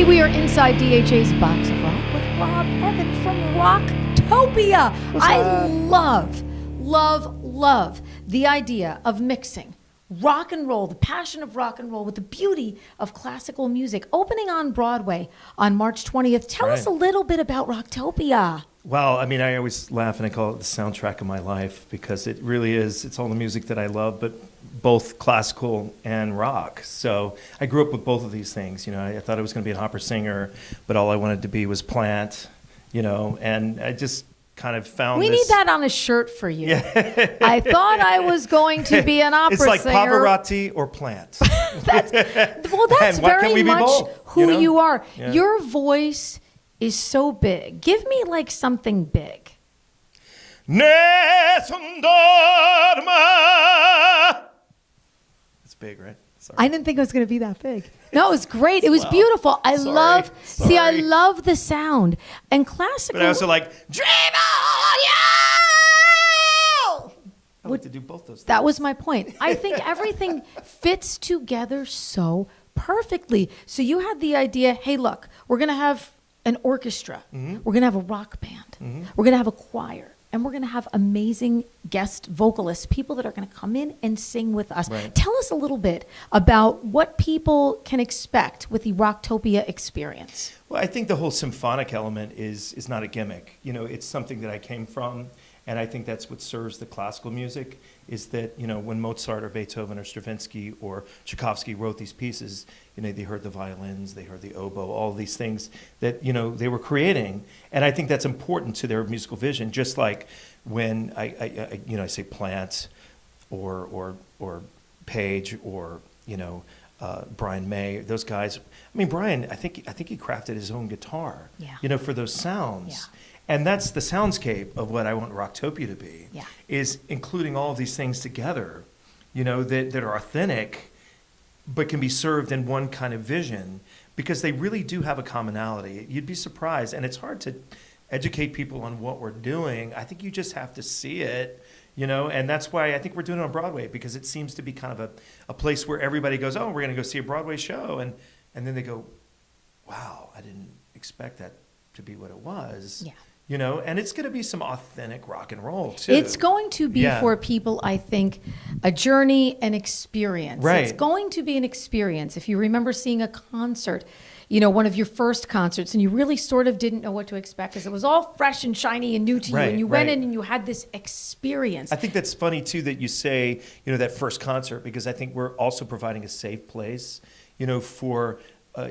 we are inside DHA's Box of Rock with Rob Evan from Rocktopia. I love the idea of mixing rock and roll, the passion of rock and roll with the beauty of classical music. Opening on Broadway on March 20th. Tell us a little bit about Rocktopia. Well, I mean, I always laugh and I call it the soundtrack of my life because it really is. It's all the music that I love, but both classical and rock. So I grew up with both of these things. You know, I thought I was going to be an opera singer, but all I wanted to be was plant, you know, and I just kind of found We need that on a shirt for you. Yeah. I thought I was going to be an opera singer. It's like Pavarotti or plant. That's very much both, who you are. Yeah. Your voice is so big. Give me like something big. It's big, right? Sorry. I didn't think it was going to be that big. No, it was great. It was beautiful. I love the sound. And classical. But I also like, dream on you! I like to do both those things. That was my point. I think everything fits together so perfectly. So you had the idea, hey, look, we're going to have an orchestra. Mm-hmm. We're going to have a rock band. Mm-hmm. We're going to have a choir. And we're going to have amazing guest vocalists, people that are going to come in and sing with us. Right. Tell us a little bit about what people can expect with the Rocktopia experience. Well, I think the whole symphonic element is not a gimmick. You know, it's something that I came from, and I think that's what serves the classical music, is that, you know, when Mozart or Beethoven or Stravinsky or Tchaikovsky wrote these pieces, you know, they heard the violins, they heard the oboe, all these things that, you know, they were creating. And I think that's important to their musical vision, just like when I say Plant or Page or, you know, Brian May, those guys. I mean, Brian, I think he crafted his own guitar, you know, for those sounds. Yeah. And that's the soundscape of what I want Rocktopia to be, is including all of these things together, you know, that are authentic, but can be served in one kind of vision, because they really do have a commonality. You'd be surprised, and it's hard to educate people on what we're doing. I think you just have to see it, you know, and that's why I think we're doing it on Broadway, because it seems to be kind of a place where everybody goes, oh, we're going to go see a Broadway show, and then they go, wow, I didn't expect that to be what it was. Yeah. You know, and it's going to be some authentic rock and roll, too. It's going to be for people, I think, a journey, an experience. Right. It's going to be an experience. If you remember seeing a concert, you know, one of your first concerts, and you really sort of didn't know what to expect because it was all fresh and shiny and new to you, and you went in and you had this experience. I think that's funny, too, that you say, you know, that first concert, because I think we're also providing a safe place, you know, for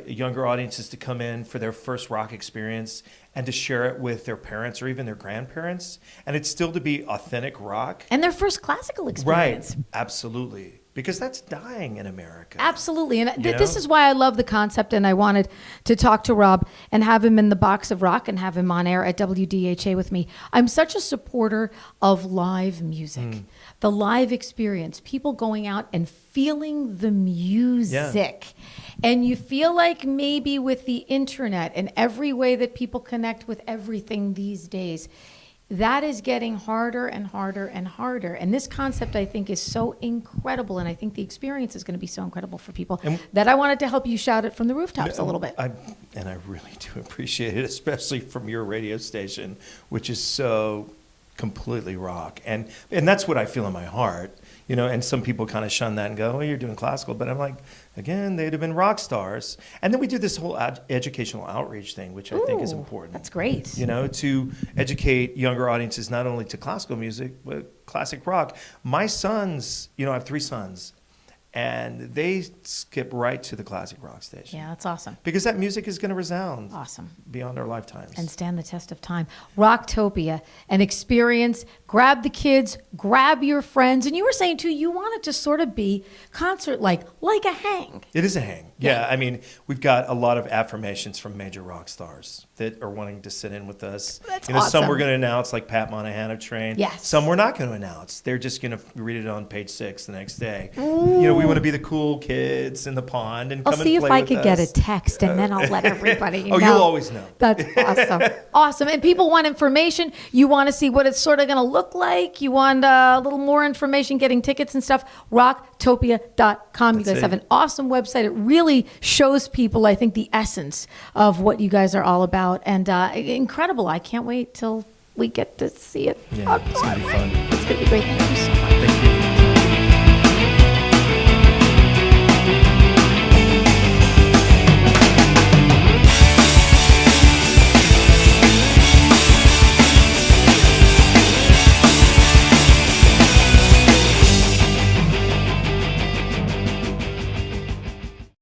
younger audiences to come in for their first rock experience and to share it with their parents or even their grandparents, and it's still to be authentic rock. And their first classical experience. Right, absolutely. Because that's dying in America. Absolutely. And this is why I love the concept, and I wanted to talk to Rob and have him in the Box of Rock and have him on air at WDHA with me. I'm such a supporter of live music, the live experience, people going out and feeling the music. Yeah. And you feel like maybe with the internet and every way that people connect with everything these days, that is getting harder and harder and harder. And this concept, I think, is so incredible. And I think the experience is going to be so incredible for people that I wanted to help you shout it from the rooftops a little bit. And I really do appreciate it, especially from your radio station, which is so completely rock. And that's what I feel in my heart. You know, and some people kind of shun that and go, oh, you're doing classical. But I'm like, again, they'd have been rock stars. And then we do this whole educational outreach thing, which I think is important. That's great. You know, to educate younger audiences not only to classical music, but classic rock. My sons, you know, I have 3 sons, and they skip right to the classic rock station. Yeah, that's awesome. Because that music is going to resound beyond our lifetimes. And stand the test of time. Rocktopia, an experience. Grab the kids, grab your friends. And you were saying, too, you want it to sort of be concert-like, like a hang. It is a hang. Yeah, I mean, we've got a lot of affirmations from major rock stars that are wanting to sit in with us. That's awesome. Some we're going to announce, like Pat Monahan of Train. Yes. Some we're not going to announce. They're just going to read it on page 6 the next day. Ooh. You know, we want to be the cool kids in the pond and come and play with us. I'll see if I could get a text, and then I'll let everybody know. Oh, you'll always know. That's awesome. Awesome. And people want information. You want to see what it's sort of going to look like. You want a little more information, getting tickets and stuff. Rocktopia.com. You guys have an awesome website. It really really shows people, I think, the essence of what you guys are all about. And incredible. I can't wait till we get to see it. Yeah, it's going to be fun. It's going to be great. Thank you so much.